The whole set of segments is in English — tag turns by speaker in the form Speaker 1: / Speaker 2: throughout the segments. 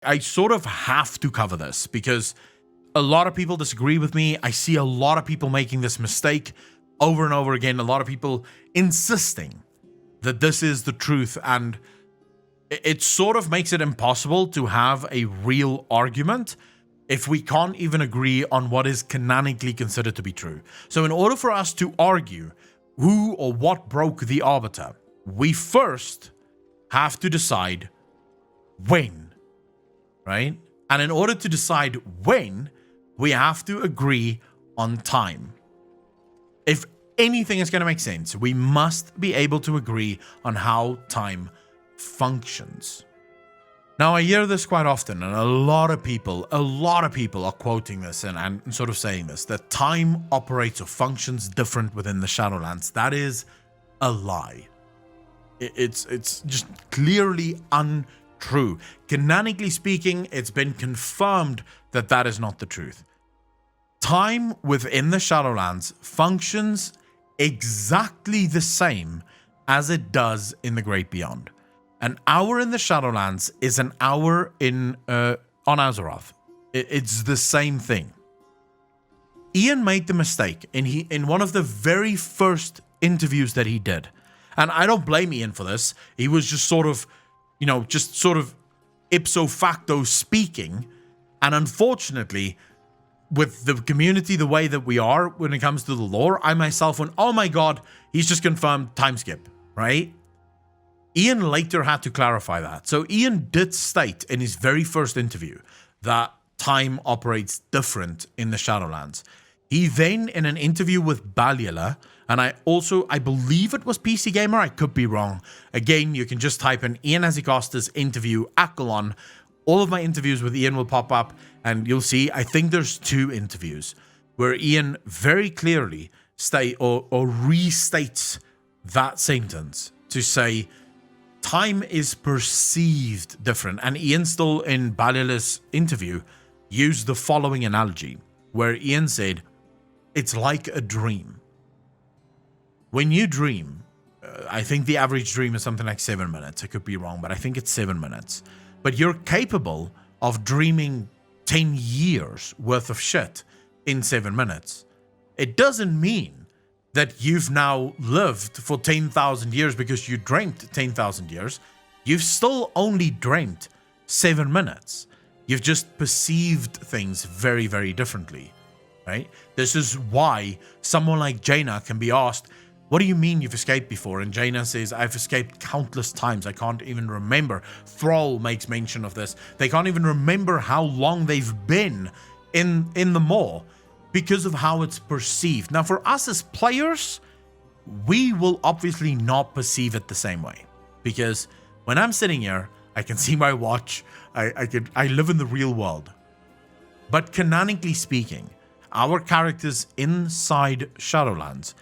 Speaker 1: I sort of have to cover this because a lot of people disagree with me. I see a lot of people making this mistake over and over again. A lot of people insisting that this is the truth, and it sort of makes it impossible to have a real argument if we can't even agree on what is canonically considered to be true. So in order for us to argue who or what broke the Arbiter, we first have to decide when, right? And in order to decide when, we have to agree on time. If anything is going to make sense, we must be able to agree on how time functions. Now, I hear this quite often, and a lot of people are quoting this and sort of saying this, that time operates or functions different within the Shadowlands. That is a lie. It's just clearly untrue. Canonically speaking, it's been confirmed that that is not the truth. Time within the Shadowlands functions exactly the same as it does in the Great Beyond. An hour in the Shadowlands is an hour on Azeroth. It's the same thing. Ian made the mistake in one of the very first interviews that he did. And I don't blame Ian for this. He was just sort of ipso facto speaking. And unfortunately, with the community the way that we are when it comes to the lore, I myself went, oh my god, he's just confirmed time skip, right? Ian later had to clarify that. So Ian did state in his very first interview that time operates different in the Shadowlands. He then, in an interview with Balula, and I believe it was PC Gamer, I could be wrong. Again, you can just type in Ian Hazzikostas interview Akalon. All of my interviews with Ian will pop up, and you'll see, I think there's 2 interviews where Ian very clearly restates that sentence to say, time is perceived different. And Ian still, in Balula's interview, used the following analogy, where Ian said, it's like a dream. When you dream, I think the average dream is something like 7 minutes. I could be wrong, but I think it's 7 minutes. But you're capable of dreaming 10 years worth of shit in 7 minutes. It doesn't mean that you've now lived for 10,000 years because you dreamt 10,000 years. You've still only dreamt 7 minutes. You've just perceived things very, very differently, right? This is why someone like Jaina can be asked, what do you mean you've escaped before? And Jaina says, I've escaped countless times. I can't even remember. Thrall makes mention of this. They can't even remember how long they've been in the maw, because of how it's perceived. Now, for us as players, we will obviously not perceive it the same way. Because when I'm sitting here, I can see my watch. I live in the real world. But canonically speaking, our characters inside Shadowlands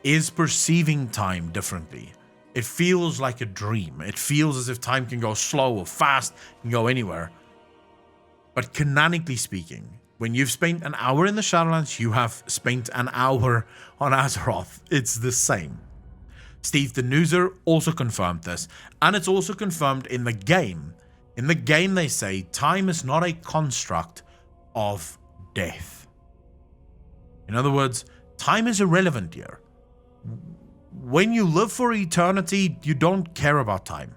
Speaker 1: is perceiving time differently. It feels like a dream. It feels as if time can go slow or fast, can go anywhere. But canonically speaking, when you've spent an hour in the Shadowlands, you have spent an hour on Azeroth. It's the same. Steve the Newser also confirmed this, and it's also confirmed in the game. In the game, they say time is not a construct of death. In other words, time is irrelevant here. When you live for eternity, you don't care about time.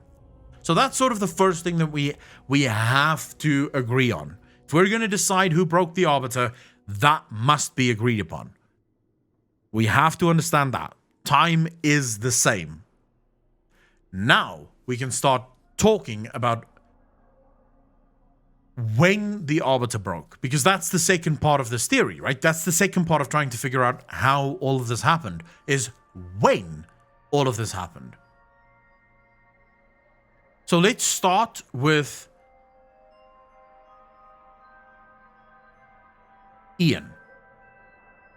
Speaker 1: So that's sort of the first thing that we have to agree on. If we're going to decide who broke the Arbiter, that must be agreed upon. We have to understand that. Time is the same. Now we can start talking about when the Arbiter broke, because that's the second part of this theory, right? That's the second part of trying to figure out how all of this happened, is when all of this happened. So let's start with Ian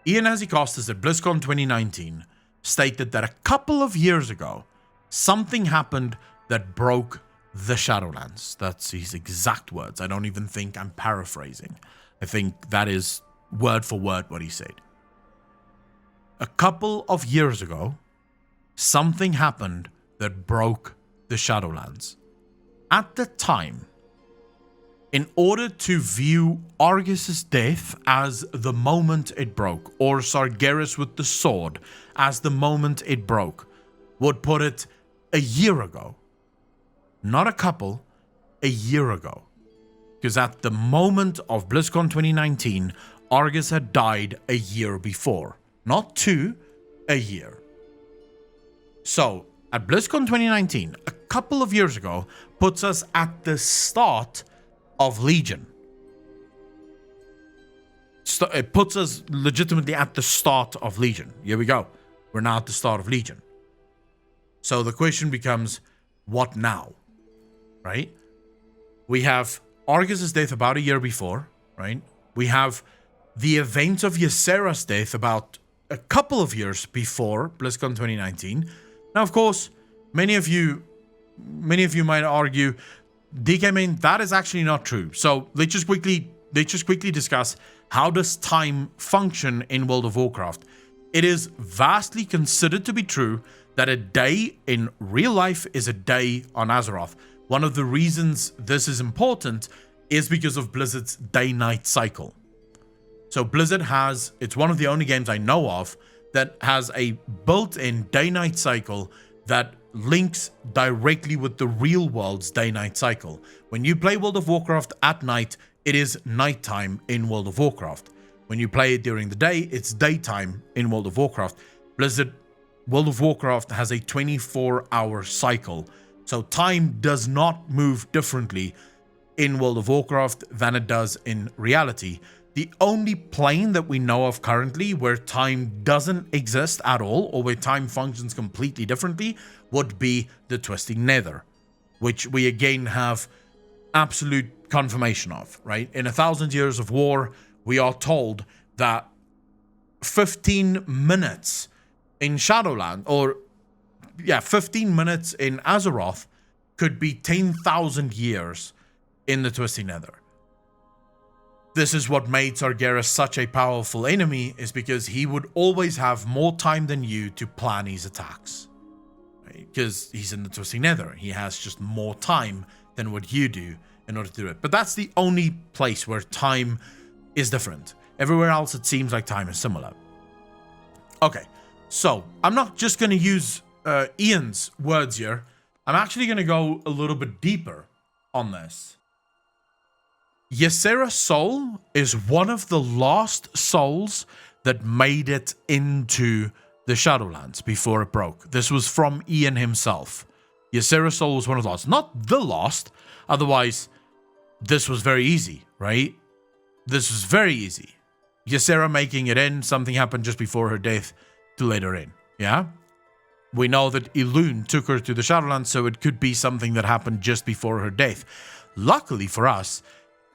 Speaker 1: Hazzikostas at BlizzCon 2019 stated that a couple of years ago, something happened that broke the Shadowlands. That's his exact words. I don't even think I'm paraphrasing. I think that is word for word what he said. A couple of years ago, something happened that broke the Shadowlands. At the time, in order to view Argus's death as the moment it broke, or Sargeras with the sword as the moment it broke, would put it a year ago. Not a couple, a year ago. Because at the moment of BlizzCon 2019, Argus had died a year before. Not 2, a year. So, at BlizzCon 2019, a couple of years ago, puts us at the start of Legion. It puts us legitimately at the start of Legion. Here we go. We're now at the start of Legion. So the question becomes, what now? Right? We have Argus's death about a year before, right? We have the event of Ysera's death about a couple of years before BlizzCon 2019. Now, of course, many of you might argue, DK main, that is actually not true. So let's just quickly discuss, how does time function in World of Warcraft? It is vastly considered to be true that a day in real life is a day on Azeroth. One of the reasons this is important is because of Blizzard's day-night cycle. So Blizzard has, it's one of the only games I know of that has a built-in day-night cycle that links directly with the real world's day-night cycle. When you play World of Warcraft at night, it is nighttime in World of Warcraft. When you play it during the day, it's daytime in World of Warcraft. World of Warcraft has a 24-hour cycle. So time does not move differently in World of Warcraft than it does in reality. The only plane that we know of currently where time doesn't exist at all, or where time functions completely differently, would be the Twisting Nether, which we again have absolute confirmation of, right? In 1,000 Years of War, we are told that 15 minutes in Shadowlands, 15 minutes in Azeroth could be 10,000 years in the Twisting Nether. This is what made Sargeras such a powerful enemy, is because he would always have more time than you to plan his attacks. Right? Because he's in the Twisting Nether. He has just more time than what you do in order to do it. But that's the only place where time is different. Everywhere else it seems like time is similar. Okay, so I'm not just going to use Ian's words here. I'm actually going to go a little bit deeper on this. Ysera's soul is one of the last souls that made it into the Shadowlands before it broke. This was from Ian himself. Ysera's soul was one of the last. Not the last, otherwise this was very easy, right? This was very easy. Ysera making it in, something happened just before her death to let her in, yeah? We know that Elune took her to the Shadowlands, so it could be something that happened just before her death. Luckily for us,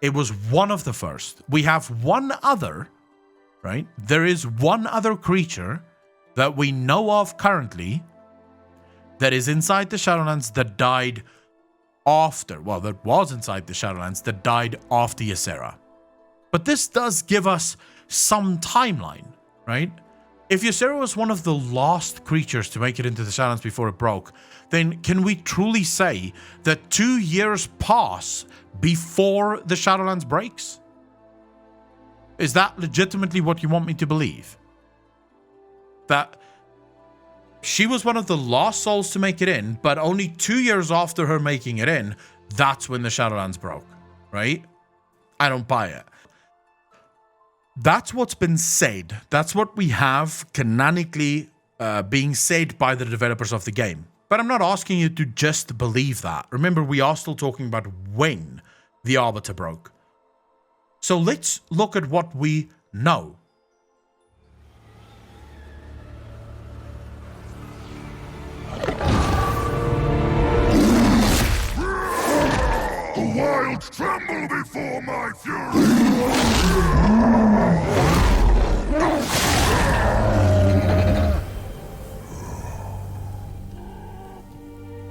Speaker 1: it was one of the first. We have one other, right? There is one other creature that we know of currently that is inside the Shadowlands that died after, well, that was inside the Shadowlands that died after Ysera. But this does give us some timeline, right? If Ysera was one of the last creatures to make it into the Shadowlands before it broke, then can we truly say that 2 years pass before the Shadowlands breaks? Is that legitimately what you want me to believe? That she was one of the last souls to make it in, but only 2 years after her making it in, that's when the Shadowlands broke, right? I don't buy it. That's what's been said. That's what we have canonically being said by the developers of the game. But I'm not asking you to just believe that. Remember, we are still talking about when the Arbiter broke. So let's look at what we know.
Speaker 2: The wilds tremble before my fury!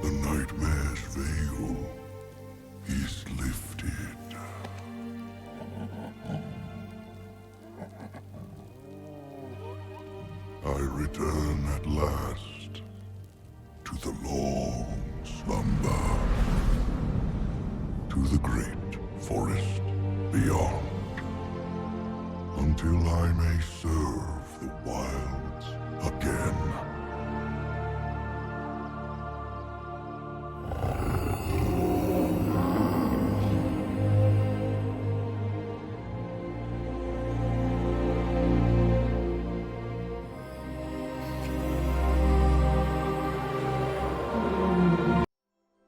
Speaker 2: The nightmare's veil is lifted. I return at last to the long slumber, to the great forest beyond. Until I may serve the wilds again.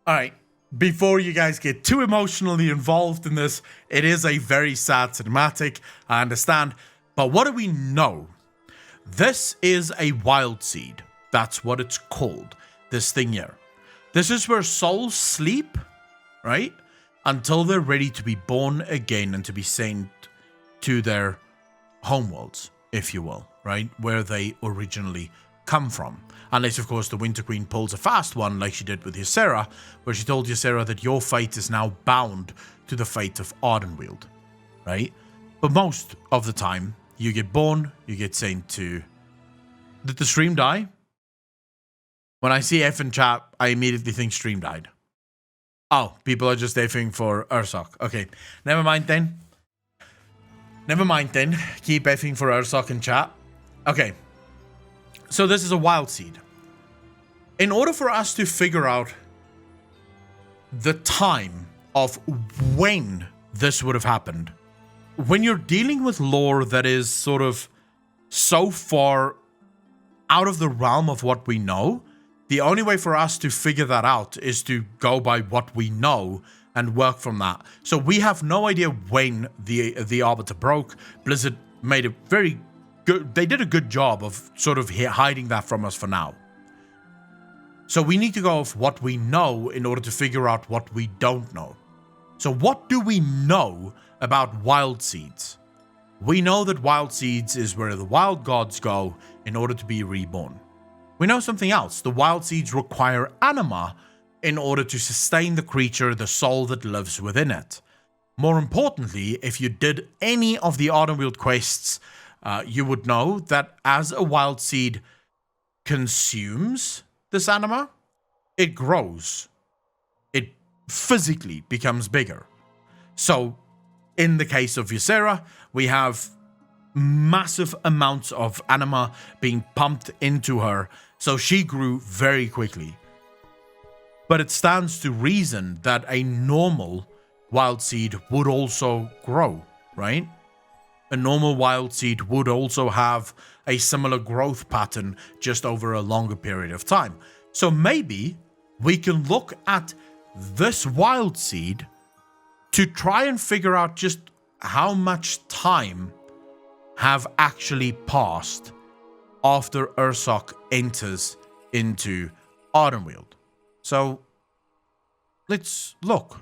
Speaker 1: All right, before you guys get too emotionally involved in this, it is a very sad cinematic, I understand. But what do we know? This is a wild seed. That's what it's called, this thing here. This is where souls sleep, right? Until they're ready to be born again and to be sent to their homeworlds, if you will, right? Where they originally come from. Unless, of course, the Winter Queen pulls a fast one like she did with Ysera, where she told Ysera that your fate is now bound to the fate of Ardenweald, right? But most of the time, you get born, you get sent to... Did the stream die? When I see F in chat, I immediately think stream died. Oh, people are just Fing for Ursoc. Okay, never mind then. Never mind then. Keep Fing for Ursoc in chat. Okay. So this is a wild seed. In order for us to figure out the time of when this would have happened, when you're dealing with lore that is sort of so far out of the realm of what we know, the only way for us to figure that out is to go by what we know and work from that. So we have no idea when the Arbiter broke. Blizzard made a very good, they did a good job of sort of hiding that from us for now. So we need to go off what we know in order to figure out what we don't know. So what do we know about wild seeds? We know that wild seeds is where the wild gods go in order to be reborn. We know something else. The wild seeds require anima in order to sustain the creature, the soul that lives within it. More importantly, if you did any of the Ardenweald quests, you would know that as a wild seed consumes this anima, it grows. It physically becomes bigger. So, in the case of Ysera, we have massive amounts of anima being pumped into her, so she grew very quickly. But it stands to reason that a normal wild seed would also grow, right? A normal wild seed would also have a similar growth pattern just over a longer period of time. So maybe we can look at this wild seed to try and figure out just how much time have actually passed after Ursoc enters into Ardenweald. So let's look.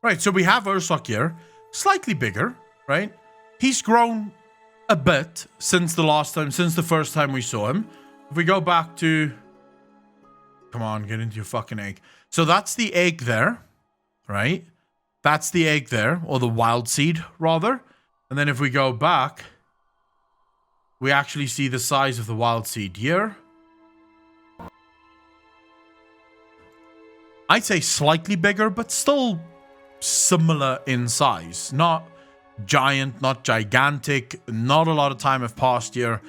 Speaker 1: Right, so we have Ursoc here, slightly bigger, right? He's grown a bit since the first time we saw him. If we go back to... Come on, get into your fucking egg. So that's the egg there, right? That's the egg there, or the wild seed, rather. And then if we go back, we actually see the size of the wild seed here. I'd say slightly bigger, but still similar in size. Not giant, not gigantic, not a lot of time have passed here.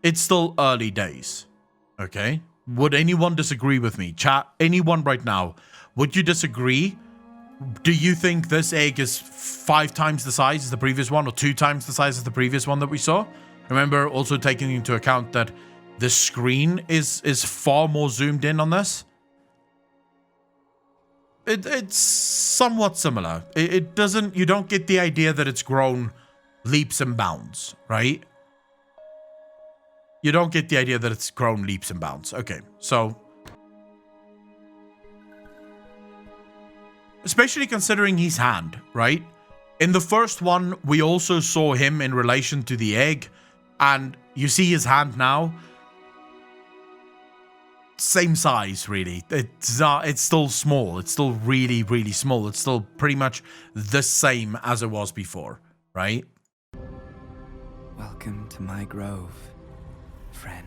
Speaker 1: It's still early days. Okay? Would anyone disagree with me? Chat, anyone right now, would you disagree? Do you think this egg is 5 times the size as the previous one, or 2 times the size as the previous one that we saw? Remember, also taking into account that the screen is far more zoomed in on this. It's somewhat similar. It doesn't, you don't get the idea that it's grown leaps and bounds, right? You don't get the idea that it's grown leaps and bounds. Okay, so... Especially considering his hand, right? In the first one, we also saw him in relation to the egg And you see his hand now. Same size, really. It's still small. It's still really, really small. It's still pretty much the same as it was before, right?
Speaker 3: Welcome to my grove, friend.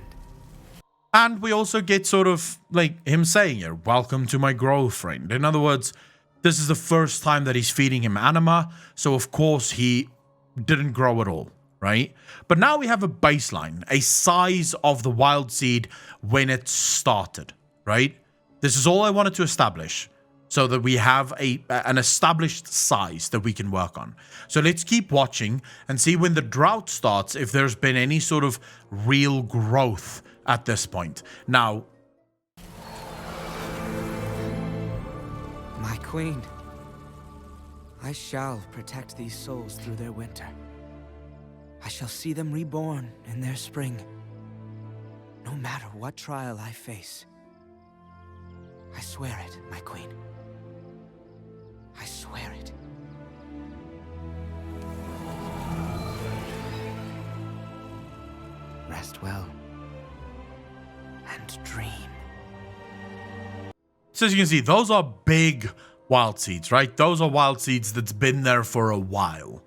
Speaker 1: And we also get sort of like him saying here, welcome to my grove, friend. In other words, this is the first time that he's feeding him anima, so of course he didn't grow at all, right? But now we have a baseline, a size of the wild seed when it started, right? This is all I wanted to establish so that we have an established size that we can work on. So let's keep watching and see when the drought starts if there's been any sort of real growth at this point. Now,
Speaker 3: My queen, I shall protect these souls through their winter. I shall see them reborn in their spring. No matter what trial I face. I swear it, my queen. I swear it. Rest well. And dream.
Speaker 1: so as you can see, those are big wild seeds, right? Those are wild seeds that's been there for a while.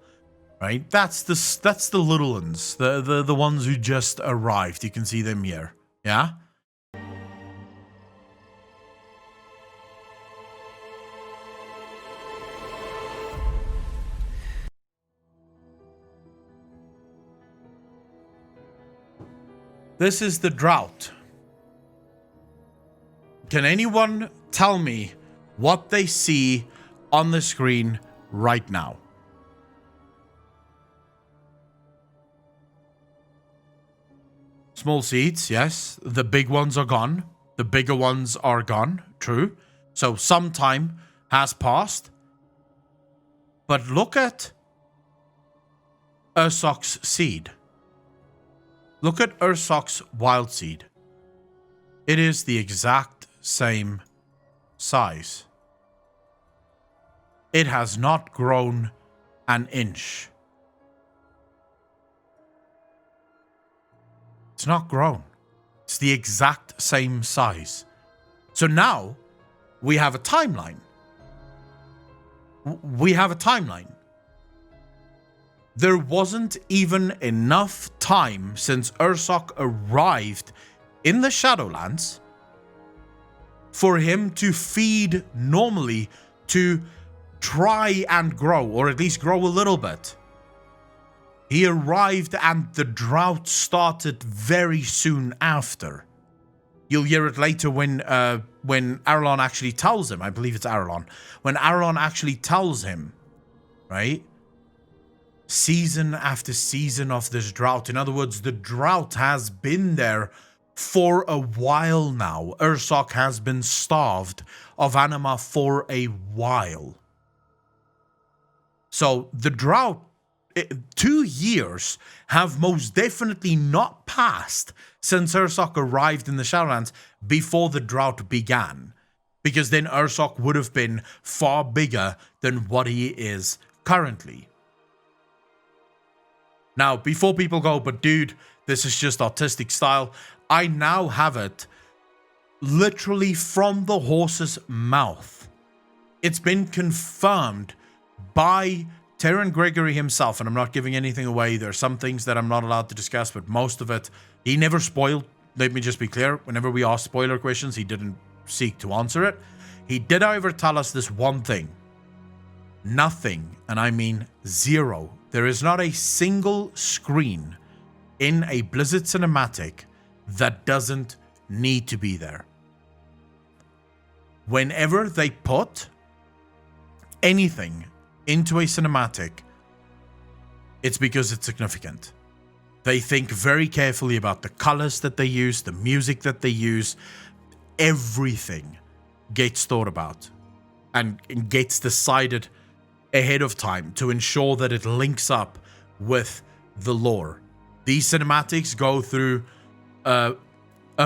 Speaker 1: Right, that's the little ones, the ones who just arrived. You can see them here. Yeah. This is the drought. Can anyone tell me what they see on the screen right now? Small seeds, yes. The big ones are gone. The bigger ones are gone. True. So some time has passed. But look at Ursoc's seed. Look at Ursoc's wild seed. It is the exact same size. It has not grown an inch. It's not grown. It's the exact same size. So now we have a timeline. We have a timeline. There wasn't even enough time since Ursoc arrived in the Shadowlands for him to feed normally to try and grow, or at least grow a little bit. He arrived and the drought started very soon after. You'll hear it later when Arelon actually tells him. I believe it's Arelon. When Arelon actually tells him, right? Season after season of this drought. In other words, the drought has been there for a while now. Ursoc has been starved of anima for a while. So the drought, 2 years have most definitely not passed since Ursoc arrived in the Shadowlands before the drought began. Because then Ursoc would have been far bigger than what he is currently. Now, before people go, but dude, this is just artistic style, I now have it literally from the horse's mouth. It's been confirmed by Terran Gregory himself, and I'm not giving anything away. There are some things that I'm not allowed to discuss, but most of it, he never spoiled. Let me just be clear. Whenever we asked spoiler questions, he didn't seek to answer it. He did, however, tell us this one thing. Nothing, and I mean zero. There is not a single screen in a Blizzard cinematic that doesn't need to be there. Whenever they put anything into a cinematic, it's because it's significant. They think very carefully about the colors that they use, the music that they use. Everything gets thought about and gets decided ahead of time to ensure that it links up with the lore. These cinematics go through a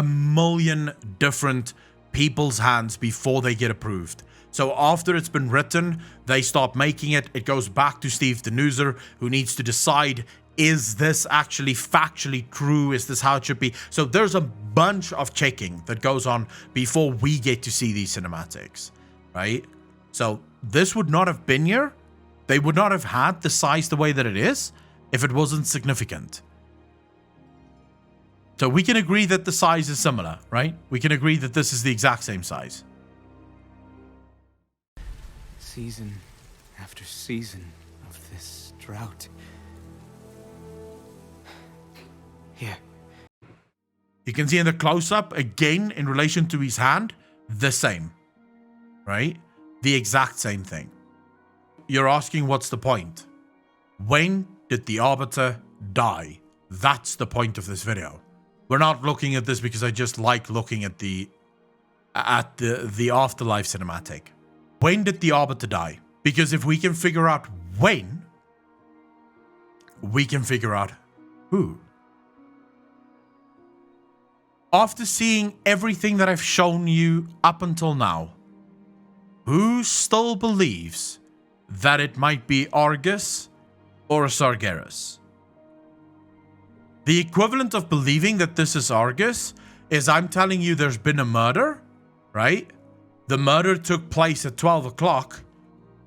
Speaker 1: million different people's hands before they get approved. So after it's been written, they start making it. It goes back to Steve Denuser, who needs to decide, is this actually factually true? Is this how it should be? So there's a bunch of checking that goes on before we get to see these cinematics, right? So this would not have been here. They would not have had the size the way that it is if it wasn't significant. So we can agree that the size is similar, right? We can agree that this is the exact same size.
Speaker 3: Season after season of this drought. Here.
Speaker 1: You can see in the close-up, again, in relation to his hand, the same, right? The exact same thing. You're asking what's the point? When did the Arbiter die? That's the point of this video. We're not looking at this because I just like looking at the afterlife cinematic. When did the Arbiter die? Because if we can figure out when, we can figure out who. After seeing everything that I've shown you up until now, who still believes that it might be Argus or Sargeras? The equivalent of believing that this is Argus is I'm telling you there's been a murder, right? The murder took place at 12 o'clock.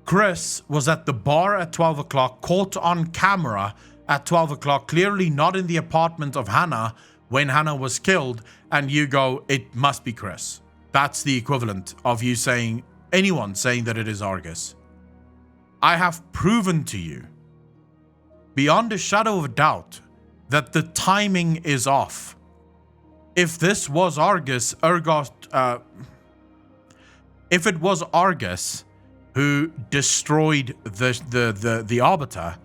Speaker 1: Chris was at the bar at 12 o'clock, caught on camera at 12 o'clock, clearly not in the apartment of Hannah when Hannah was killed, and you go, it must be Chris. That's the equivalent of you saying, anyone saying that it is Argus. I have proven to you, beyond a shadow of a doubt, that the timing is off. If this was Argus, if it was Argus who destroyed the Arbiter,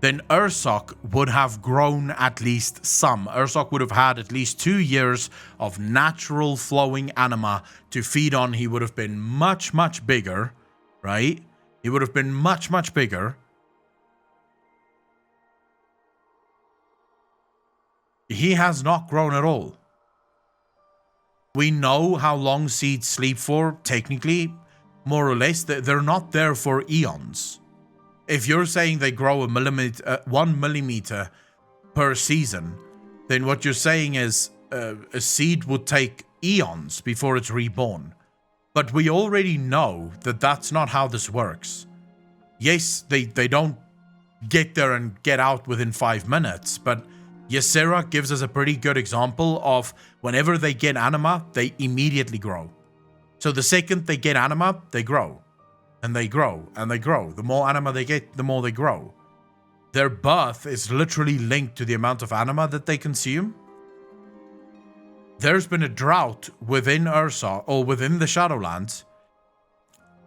Speaker 1: then Ursok would have grown at least some. Ursok would have had at least 2 years of natural flowing anima to feed on. He would have been much, much bigger, right? He would have been much, much bigger. He has not grown at all. We know how long seeds sleep for, technically, more or less. They're not there for eons. If you're saying they grow 1 millimeter per season, then what you're saying is a seed would take eons before it's reborn. But we already know that that's not how this works. Yes, they don't get there and get out within 5 minutes, but Ysera gives us a pretty good example of whenever they get anima, they immediately grow. So the second they get anima, they grow. And they grow, and they grow. The more anima they get, the more they grow. Their birth is literally linked to the amount of anima that they consume. There's been a drought within Ursa, or within the Shadowlands,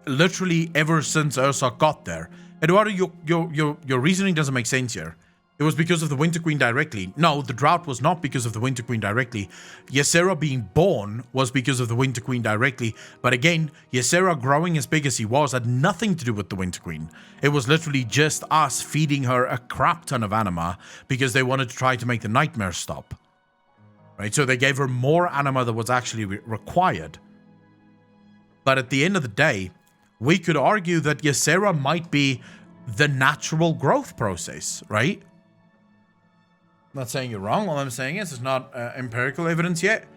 Speaker 1: literally ever since Ursa got there. Eduardo, your reasoning doesn't make sense here. It was because of the Winter Queen directly. No, the drought was not because of the Winter Queen directly. Ysera being born was because of the Winter Queen directly. But again, Ysera growing as big as he was had nothing to do with the Winter Queen. It was literally just us feeding her a crap ton of anima because they wanted to try to make the nightmare stop. Right? So they gave her more anima than was actually required. But at the end of the day, we could argue that Ysera might be the natural growth process, right? I'm not saying you're wrong. All I'm saying is it's not empirical evidence yet.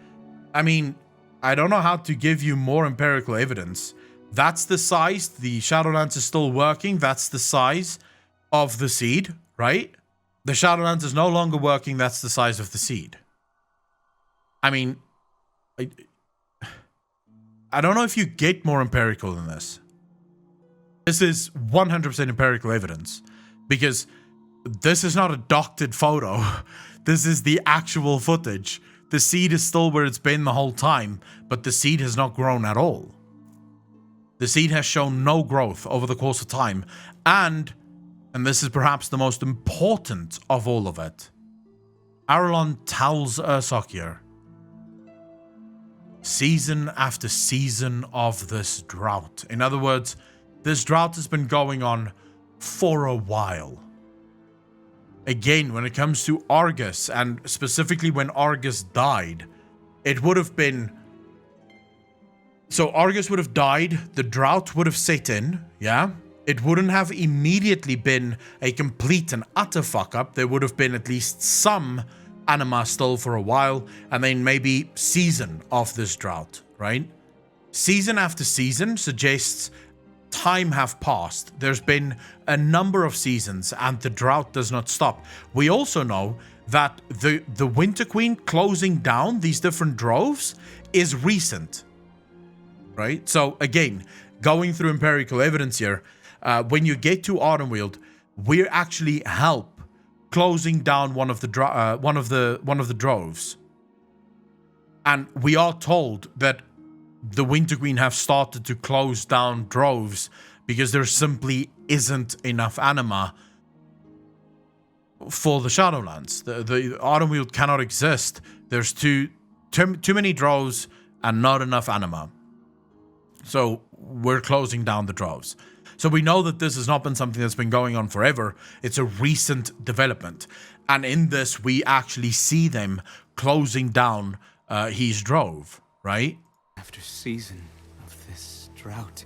Speaker 1: I mean, I don't know how to give you more empirical evidence. That's the size. The Shadowlands is still working. That's the size of the seed, right? The Shadowlands is no longer working. That's the size of the seed. I mean, I don't know if you get more empirical than this. This is 100% empirical evidence because this is not a doctored photo. This is the actual footage. The seed is still where it's been the whole time, but the seed has not grown at all. The seed has shown no growth over the course of time. And this is perhaps the most important of all of it, Arelon tells Ursok here, season after season of this drought. In other words, this drought has been going on for a while. Again, when it comes to Argus, and specifically when Argus died, it would have been... So Argus would have died, the drought would have set in, yeah? it wouldn't have immediately been a complete and utter fuck up. There would have been at least some anima still for a while, and then maybe season of this drought, right? Season after season suggests time have passed. There's been a number of seasons and the drought does not stop. We also know that the Winter Queen closing down these different droves is recent, right? So again, going through empirical evidence here, when you get to Autumnweald, we actually help closing down one of the droves, and we are told that the Winter Queen have started to close down droves because there simply isn't enough anima for the Shadowlands. The Autumnweald cannot exist. There's too many droves and not enough anima. So we're closing down the droves. So we know that this has not been something that's been going on forever. It's a recent development. And in this, we actually see them closing down his drove, right?
Speaker 3: After season of this drought.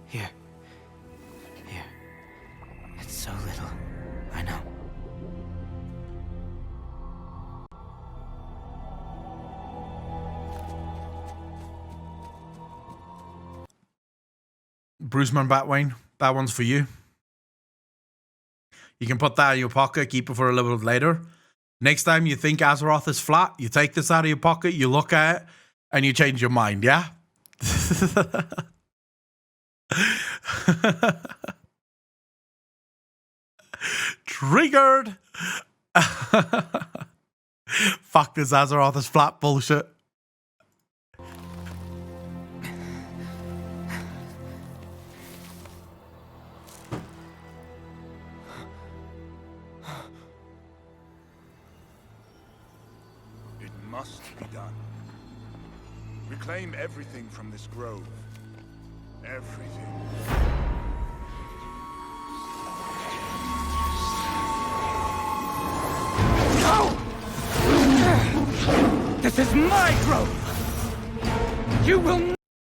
Speaker 3: Here. It's so little, I know.
Speaker 1: Bruceman Batwayne, that one's for you. You can put that in your pocket, keep it for a little bit later. Next time you think Azeroth is flat, you take this out of your pocket, you look at it, and you change your mind, yeah? Triggered! Fuck this Azeroth is flat bullshit.
Speaker 2: Must be done. Reclaim everything from this grove. Everything.
Speaker 3: No! This is my grove! You will...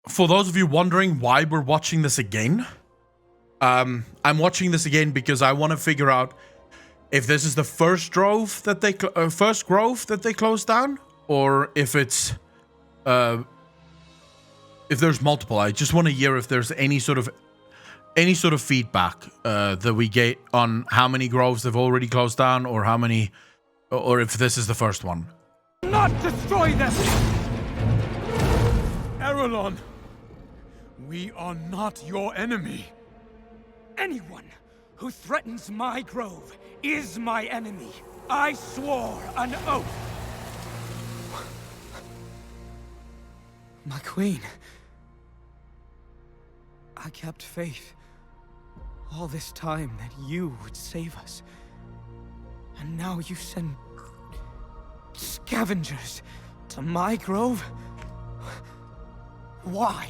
Speaker 1: For those of you wondering why we're watching this again, I'm watching this again because I want to figure out if this is the first grove that they closed down, or if it's if there's multiple. I just want to hear if there's any sort of feedback that we get on how many groves they've already closed down, or how many, or if this is the first one.
Speaker 3: Not destroy them! Erelon, we are not your enemy. Anyone who threatens my grove is my enemy. I swore an oath. My queen. I kept faith all this time that you would save us. And now you send scavengers to my grove? Why?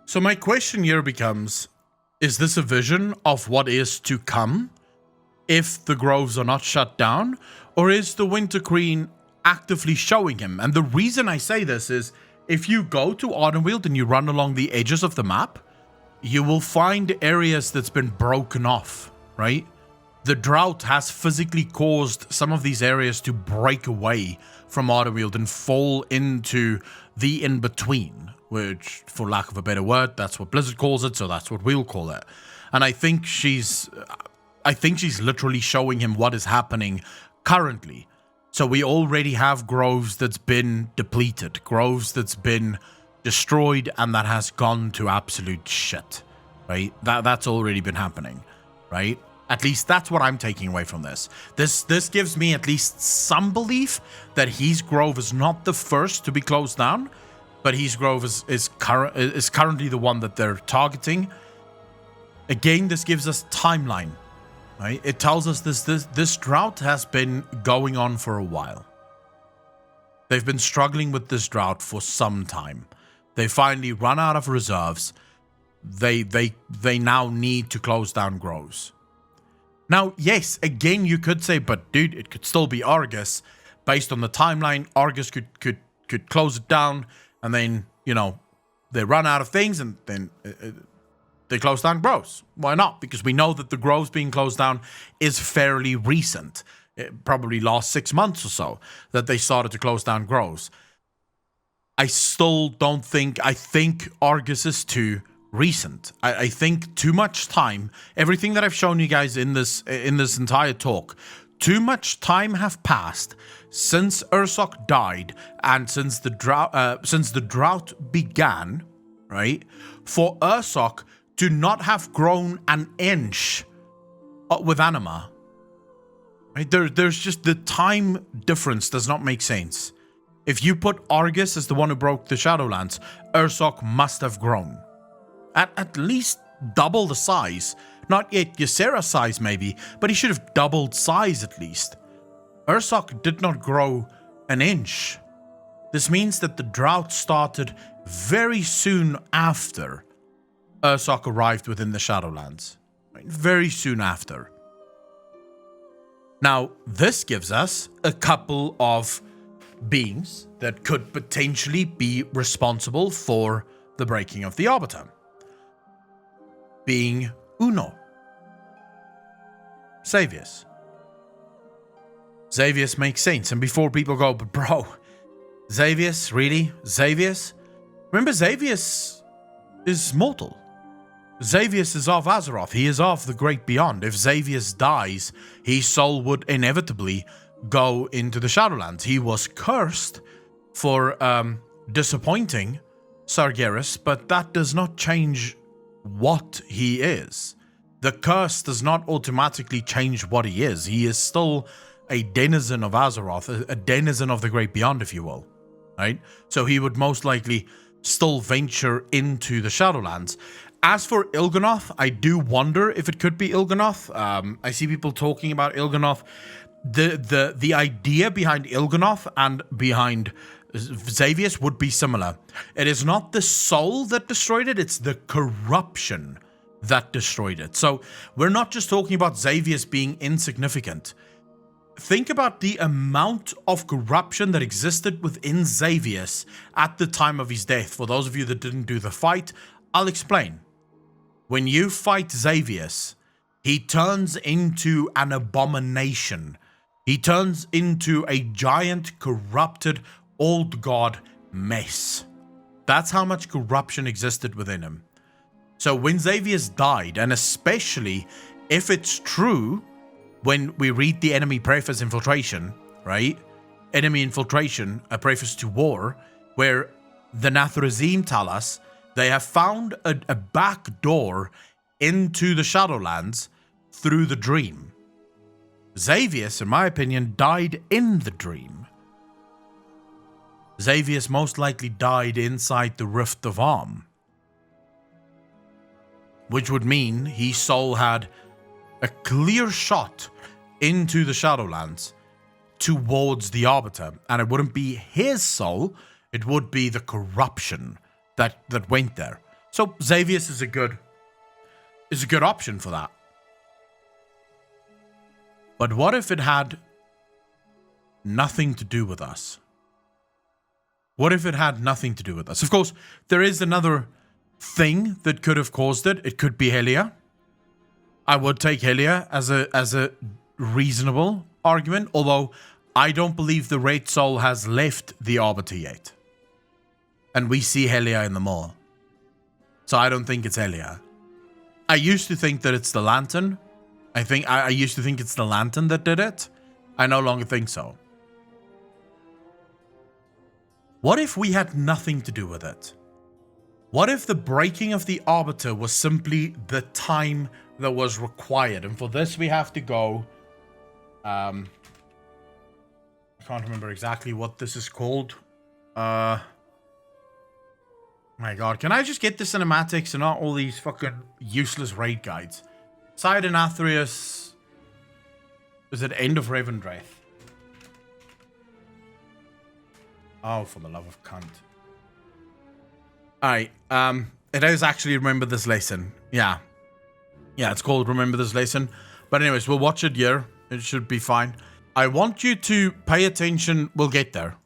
Speaker 1: So my question here becomes, is this a vision of what is to come if the groves are not shut down? Or is the Winter Queen actively showing him? And the reason I say this is, if you go to Autumnweald and you run along the edges of the map, you will find areas that's been broken off, right? The drought has physically caused some of these areas to break away from Autumnweald and fall into the in-between, which, for lack of a better word, that's what Blizzard calls it, so that's what we'll call it. And I think she's literally showing him what is happening currently. So we already have groves that's been depleted, groves that's been destroyed, and that has gone to absolute shit, right? That's already been happening, right? At least that's what I'm taking away from this. This gives me at least some belief that his grove is not the first to be closed down, but his grove is currently the one that they're targeting. Again, this gives us timeline, right? It tells us this drought has been going on for a while. They've been struggling with this drought for some time. They finally run out of reserves. They now need to close down groves. Now, yes, again, you could say, but dude, it could still be Argus. Based on the timeline, Argus could close it down, and then, you know, they run out of things, and then they close down groves. Why not? Because we know that the groves being closed down is fairly recent. It probably last 6 months or so that they started to close down groves. I still don't think, I think Argus is too recent. I think too much time, everything that I've shown you guys in this entire talk, too much time have passed since Ursoc died and since the drought began, right? For Ursoc to not have grown an inch with Anima. Right? There's just the time difference does not make sense. If you put Argus as the one who broke the Shadowlands, Ursoc must have grown. At least double the size. Not yet Ysera's size maybe, but he should have doubled size at least. Ursoc did not grow an inch. This means that the drought started very soon after Ursoc arrived within the Shadowlands. Right? Very soon after. Now, this gives us a couple of beings that could potentially be responsible for the breaking of the Arbiter. Being Uno. Xavius. Xavius makes sense. And before people go, but bro, Xavius, really? Xavius? Remember, Xavius is mortal. Xavius is of Azeroth. He is of the Great Beyond. If Xavius dies, his soul would inevitably go into the Shadowlands. He was cursed for disappointing Sargeras, but that does not change what he is. The curse does not automatically change what he is. He is still a denizen of Azeroth, a denizen of the Great Beyond, if you will. Right? So he would most likely still venture into the Shadowlands. As for Il'gynoth, I do wonder if it could be Il'gynoth. I see people talking about Il'gynoth. The idea behind Il'gynoth and behind Xavius would be similar. It is not the soul that destroyed it, it's the corruption that destroyed it. So we're not just talking about Xavius being insignificant. Think about the amount of corruption that existed within Xavius at the time of his death. For those of you that didn't do the fight, I'll explain. When you fight Xavius, he turns into an abomination. He turns into a giant, corrupted, old god mess. That's how much corruption existed within him. So when Xavius died, and especially if it's true, when we read the enemy preface infiltration, right? Enemy infiltration, a preface to war, where the Nathrazim tell us they have found a back door into the Shadowlands through the dream. Xavius, in my opinion, died in the dream. Xavius most likely died inside the Rift of Arm, which would mean his soul had a clear shot into the Shadowlands towards the Arbiter, and it wouldn't be his soul, it would be the corruption that went there. So Xavius is a good option for that. But what if it had nothing to do with us? What if it had nothing to do with us? Of course, there is another thing that could have caused it. It could be Helia. I would take Helia as a reasonable argument, although I don't believe the Red Soul has left the Arbiter yet. And we see Helia in the mall. So I don't think it's Helia. I used to think that it's the Lantern. I used to think it's the Lantern that did it. I no longer think so. What if we had nothing to do with it? What if the breaking of the Arbiter was simply the time that was required? And for this we have to go... I can't remember exactly what this is called. My god, can I just get the cinematics and not all these fucking useless raid guides? Sidon Athreus... Is it End of Revendreth? Oh, for the love of cunt. Alright, it is actually Remember This Lesson. Yeah. Yeah, it's called Remember This Lesson. But anyways, we'll watch it here. It should be fine. I want you to pay attention. We'll get there.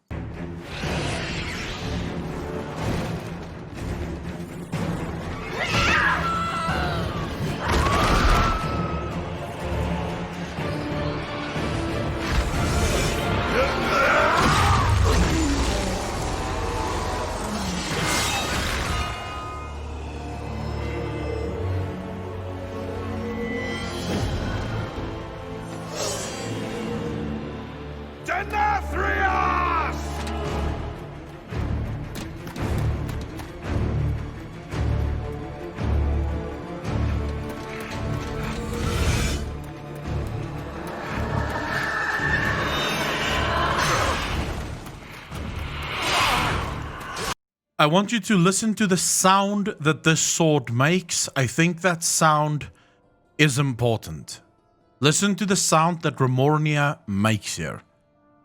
Speaker 1: I want you to listen to the sound that this sword makes. I think that sound is important. Listen to the sound that Remornia makes here.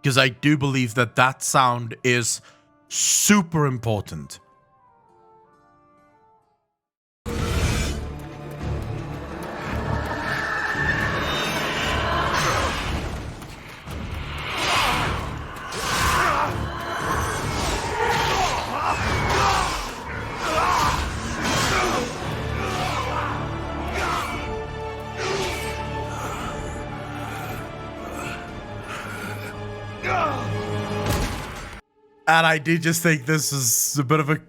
Speaker 1: Because I do believe that that sound is super important. And I do just think this is a bit of a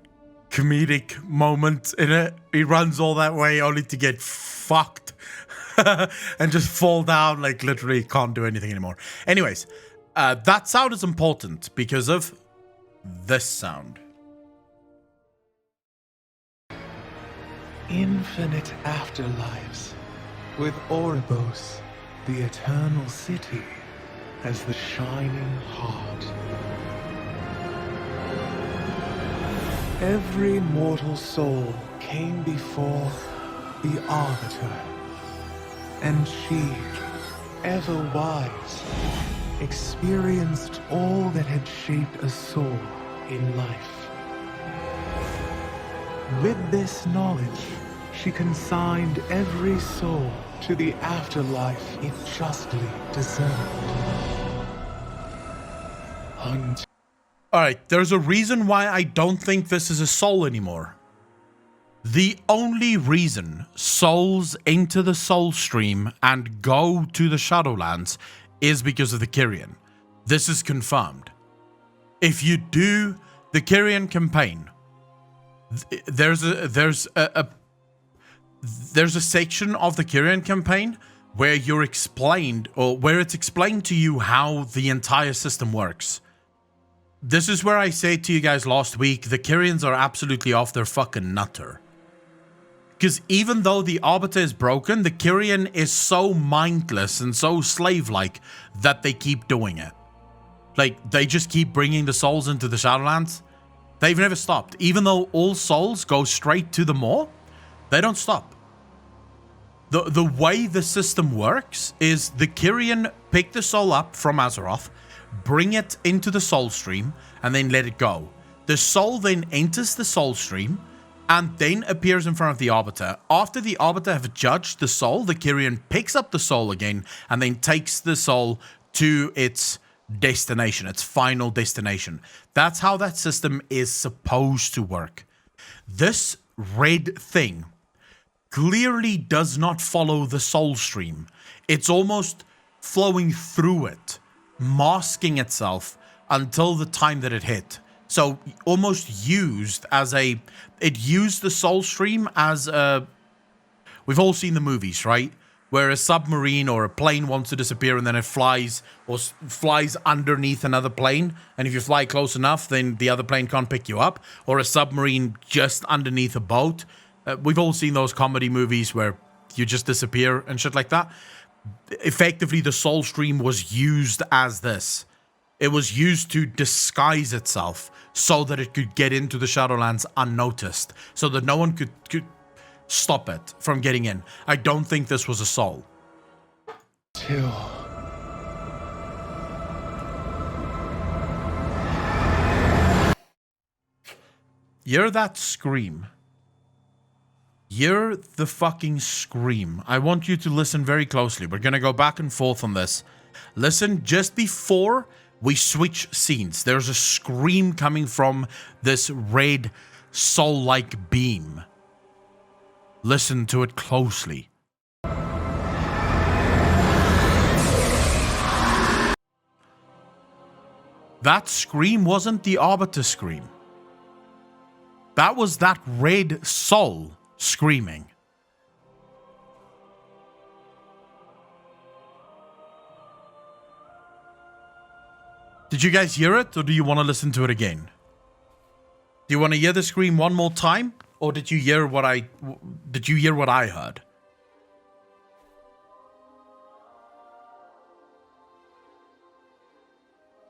Speaker 1: comedic moment in it. He runs all that way only to get fucked and just fall down, like literally can't do anything anymore. Anyways, that sound is important because of this sound.
Speaker 4: Infinite afterlives, with Oribos, the eternal city, as the shining heart. Every mortal soul came before the Arbiter, and she, ever wise, experienced all that had shaped a soul in life. With this knowledge, she consigned every soul to the afterlife it justly deserved.
Speaker 1: Alright, there's a reason why I don't think this is a soul anymore. The only reason souls enter the soul stream and go to the Shadowlands is because of the Kyrian. This is confirmed. If you do the Kyrian campaign, there's a section of the Kyrian campaign where you're explained, or where it's explained to you how the entire system works. This is where I said to you guys last week, the Kyrians are absolutely off their fucking nutter. Because even though the Arbiter is broken, the Kyrian is so mindless and so slave-like that they keep doing it. Like, they just keep bringing the souls into the Shadowlands. They've never stopped. Even though all souls go straight to the Maw, they don't stop. The way the system works is the Kyrian pick the soul up from Azeroth, bring it into the soul stream, and then let it go. The soul then enters the soul stream and then appears in front of the Arbiter. After the Arbiter have judged the soul, the Kyrian picks up the soul again and then takes the soul to its destination, its final destination. That's how that system is supposed to work. This red thing clearly does not follow the soul stream. It's almost flowing through it, masking itself until the time that it hit. So almost used as a, it used the soul stream as a, we've all seen the movies, right? Where a submarine or a plane wants to disappear and then it flies or flies underneath another plane. And if you fly close enough, then the other plane can't pick you up. Or a submarine just underneath a boat. We've all seen those comedy movies where you just disappear and shit like that. Effectively, the soul stream was used as this. It was used to disguise itself so that it could get into the Shadowlands unnoticed, so that no one could stop it from getting in. I don't think this was a soul. Hear that scream. Hear the fucking scream. I want you to listen very closely. We're going to go back and forth on this. Listen, just before we switch scenes, there's a scream coming from this red soul-like beam. Listen to it closely. That scream wasn't the Arbiter scream. That was that red soul screaming. Did you guys hear it, or do you want to listen to it again? Do you want to hear the scream one more time, or did you hear what I heard?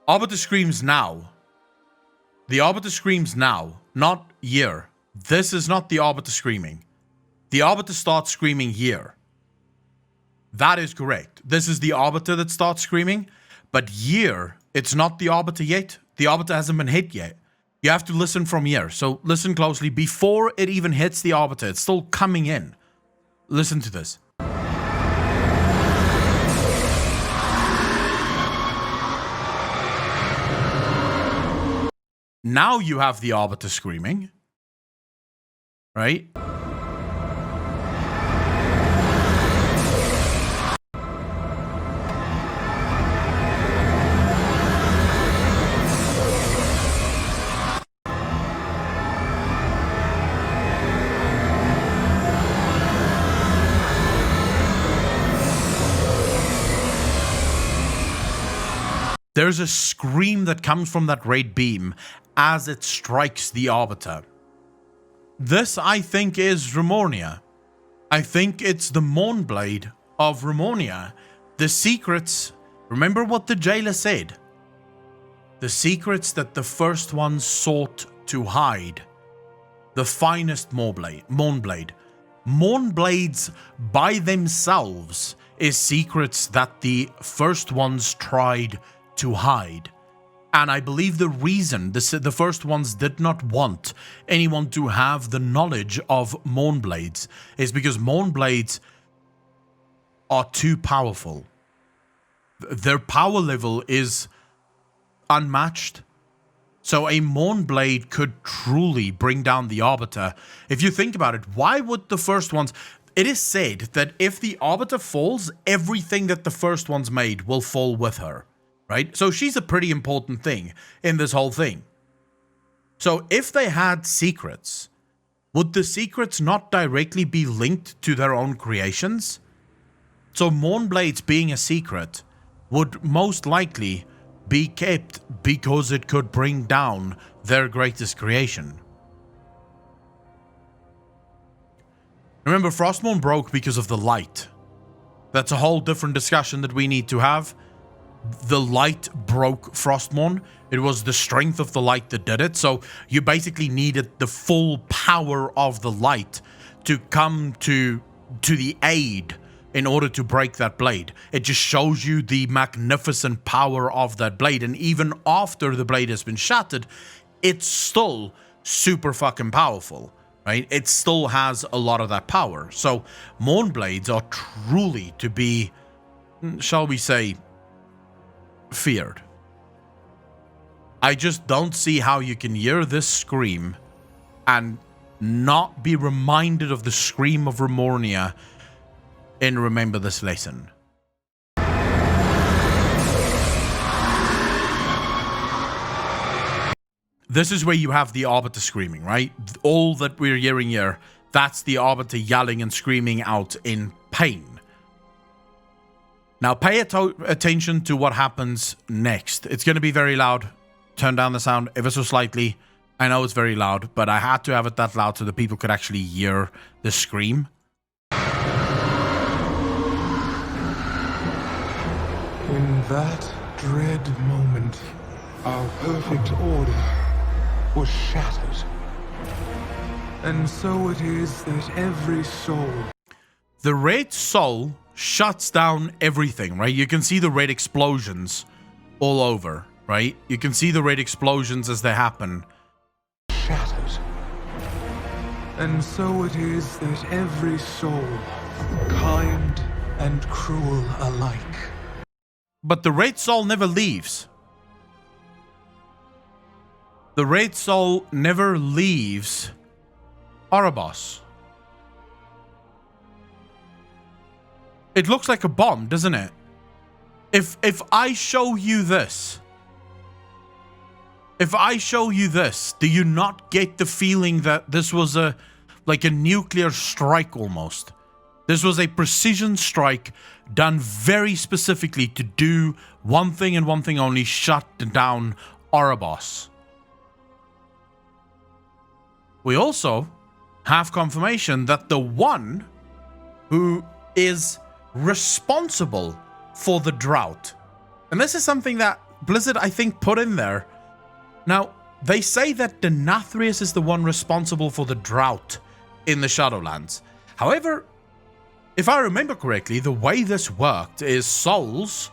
Speaker 1: Arbiter screams now. The Arbiter screams now, not here. This is not the Arbiter screaming. The Arbiter starts screaming here. That is correct. This is the Arbiter that starts screaming, but here, it's not the Arbiter yet. The Arbiter hasn't been hit yet. You have to listen from here. So listen closely. Before it even hits the Arbiter, it's still coming in. Listen to this. Now you have the Arbiter screaming, right? There's a scream that comes from that red beam as it strikes the Arbiter. This, I think, is Remornia. I think it's the Mournblade of Remornia. The secrets, remember what the jailer said? The secrets that the first ones sought to hide. The finest Mournblade. Mournblades by themselves is secrets that the first ones tried to hide. And I believe the reason the first ones did not want anyone to have the knowledge of Mournblades is because Mournblades are too powerful. Their power level is unmatched. So a Mournblade could truly bring down the Arbiter. If you think about it, why would the first ones... It is said that if the Arbiter falls, everything that the first ones made will fall with her. Right? So she's a pretty important thing in this whole thing. So if they had secrets, would the secrets not directly be linked to their own creations? So Mournblades being a secret would most likely be kept because it could bring down their greatest creation. Remember, Frostmourne broke because of the light. That's a whole different discussion that we need to have. The light broke Frostmourne. It was the strength of the light that did it. So you basically needed the full power of the light to come to the aid in order to break that blade. It just shows you the magnificent power of that blade. And even after the blade has been shattered, it's still super fucking powerful, right? It still has a lot of that power. So Mournblades are truly to be, shall we say, feared. I just don't see how you can hear this scream and not be reminded of the scream of Remornia and remember this lesson. This is where you have the Arbiter screaming, right? All that we're hearing here, that's the Arbiter yelling and screaming out in pain. Now pay attention to what happens next. It's going to be very loud. Turn down the sound ever so slightly. I know it's very loud, but I had to have it that loud so that people could actually hear the scream.
Speaker 4: In that dread moment, our perfect order was shattered. And so it is that every soul...
Speaker 1: The red soul shuts down everything, right? You can see the red explosions all over, right? You can see the red explosions as they happen.
Speaker 4: Shattered. And so it is that every soul, kind and cruel alike,
Speaker 1: But the Wraith Soul never leaves. The Wraith Soul never leaves Erebos. It looks like a bomb, doesn't it? If I show you this, do you not get the feeling that this was like a nuclear strike almost? This was a precision strike done very specifically to do one thing and one thing only: shut down Erebos. We also have confirmation that the one who is responsible for the drought, and this is something that Blizzard, I think, put in there. Now, they say that Denathrius is the one responsible for the drought in the Shadowlands. However, if I remember correctly, the way this worked is souls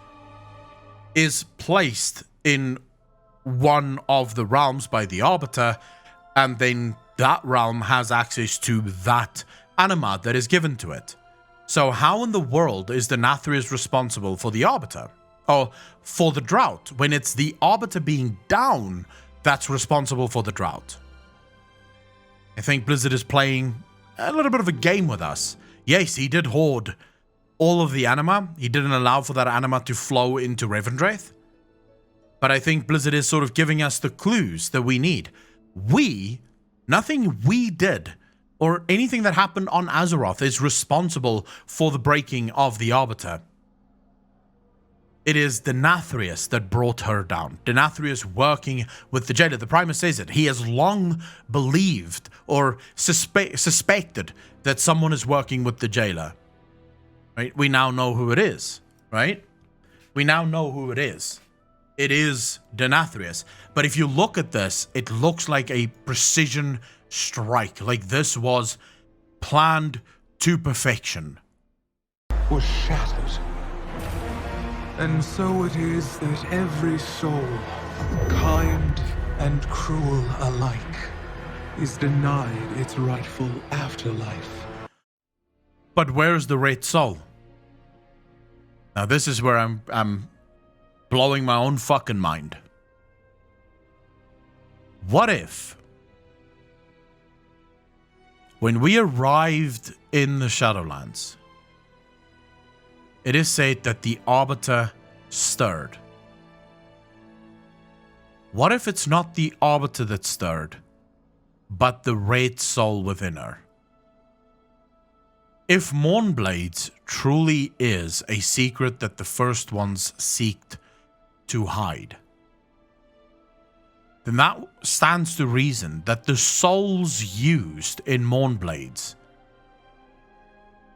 Speaker 1: is placed in one of the realms by the Arbiter, and then that realm has access to that anima that is given to it. So how in the world is Denathrius responsible for the Arbiter? Or for the drought, when it's the Arbiter being down that's responsible for the drought? I think Blizzard is playing a little bit of a game with us. Yes, he did hoard all of the anima. He didn't allow for that anima to flow into Revendreth. But I think Blizzard is sort of giving us the clues that we need. Nothing we did or anything that happened on Azeroth is responsible for the breaking of the Arbiter. It is Denathrius that brought her down. Denathrius working with the jailer. The Primus says it. He has long believed or suspected that someone is working with the jailer. Right? We now know who it is. Right? We now know who it is. It is Denathrius. But if you look at this, it looks like a precision strike. Like this was planned to perfection.
Speaker 4: was shattered. And so it is that every soul, kind and cruel alike, is denied its rightful afterlife.
Speaker 1: But where's the Wraith Soul? Now this is where I'm blowing my own fucking mind. What if, when we arrived in the Shadowlands, it is said that the Arbiter stirred? What if it's not the Arbiter that stirred, but the Wraith Soul within her? If Mournblades truly is a secret that the First Ones seeked to hide, then that stands to reason that the souls used in Mournblades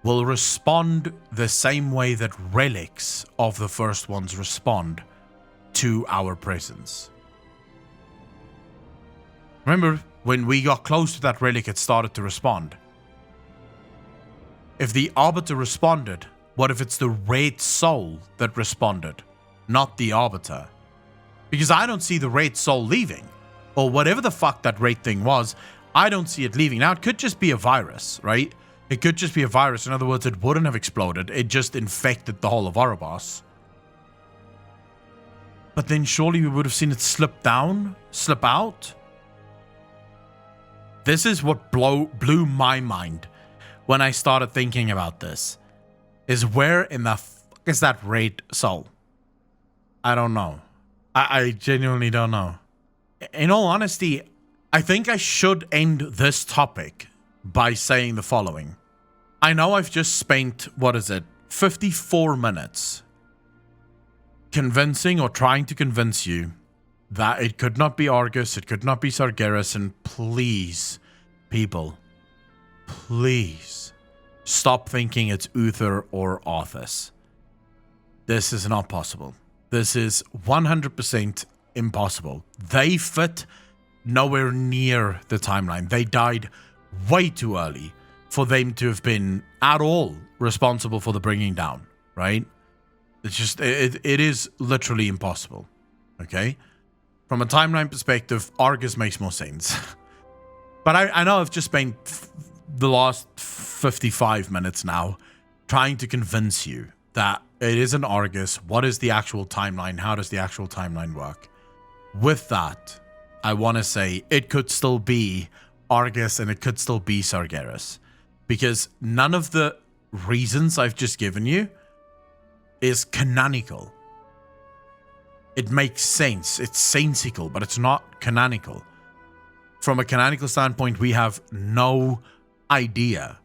Speaker 1: will respond the same way that relics of the First Ones respond to our presence. Remember, when we got close to that relic, it started to respond. If the Arbiter responded, what if it's the Wraith Soul that responded, not the Arbiter? Because I don't see the Wraith Soul leaving, or whatever the fuck that Wraith thing was, I don't see it leaving. Now, it could just be a virus, right? It could just be a virus. In other words, it wouldn't have exploded. It just infected the whole of Erebos. But then surely we would have seen it slip out. This is what blew my mind when I started thinking about this. Is where in the fuck is that Wraith Soul? I don't know. I genuinely don't know. In all honesty, I think I should end this topic by saying the following. I know I've just spent, 54 minutes convincing or trying to convince you that it could not be Argus, it could not be Sargeras, and please, people, please stop thinking it's Uther or Arthas. This is not possible. This is 100% impossible. They fit nowhere near the timeline. They died way too early for them to have been at all responsible for the bringing down, right? It's just, it is literally impossible, okay? From a timeline perspective, Argus makes more sense. But I know I've just spent the last 55 minutes now trying to convince you that it isn't Argus. What is the actual timeline? How does the actual timeline work? With that, I want to say it could still be Argus and it could still be Sargeras. Because none of the reasons I've just given you is canonical. It makes sense. It's sensical, but it's not canonical. From a canonical standpoint, we have no idea.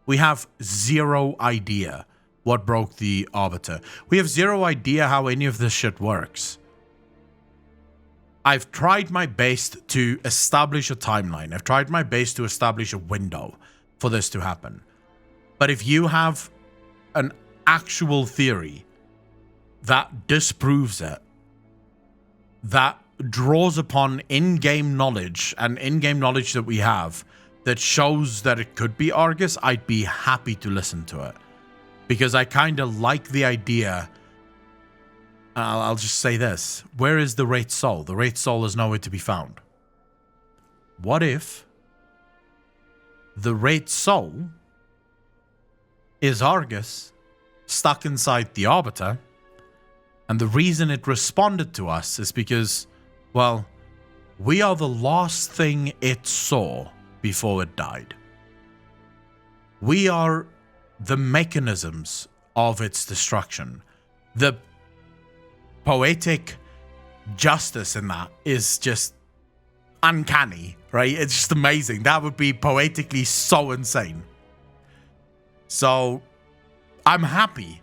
Speaker 1: We have zero idea what broke the Arbiter. We have zero idea how any of this shit works. I've tried my best to establish a timeline. I've tried my best to establish a window for this to happen. But if you have an actual theory that disproves it, that draws upon in-game knowledge and in-game knowledge that we have that shows that it could be Argus, I'd be happy to listen to it. Because I kind of like the idea. I'll just say this. Where is the Wraith Soul? The Wraith Soul is nowhere to be found. What if the Wraith Soul is Argus stuck inside the Arbiter, and the reason it responded to us is because, well, we are the last thing it saw before it died. We are the mechanisms of its destruction. The poetic justice in that is just uncanny, right? It's just amazing. That would be poetically so insane. So I'm happy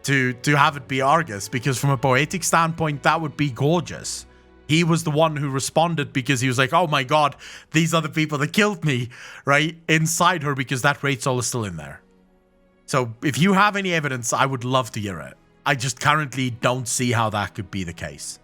Speaker 1: to have it be Argus, because from a poetic standpoint, that would be gorgeous. He was the one who responded because he was like, oh my god, these are the people that killed me, right? Inside her, because that Wraith Soul is still in there. So if you have any evidence, I would love to hear it. I just currently don't see how that could be the case.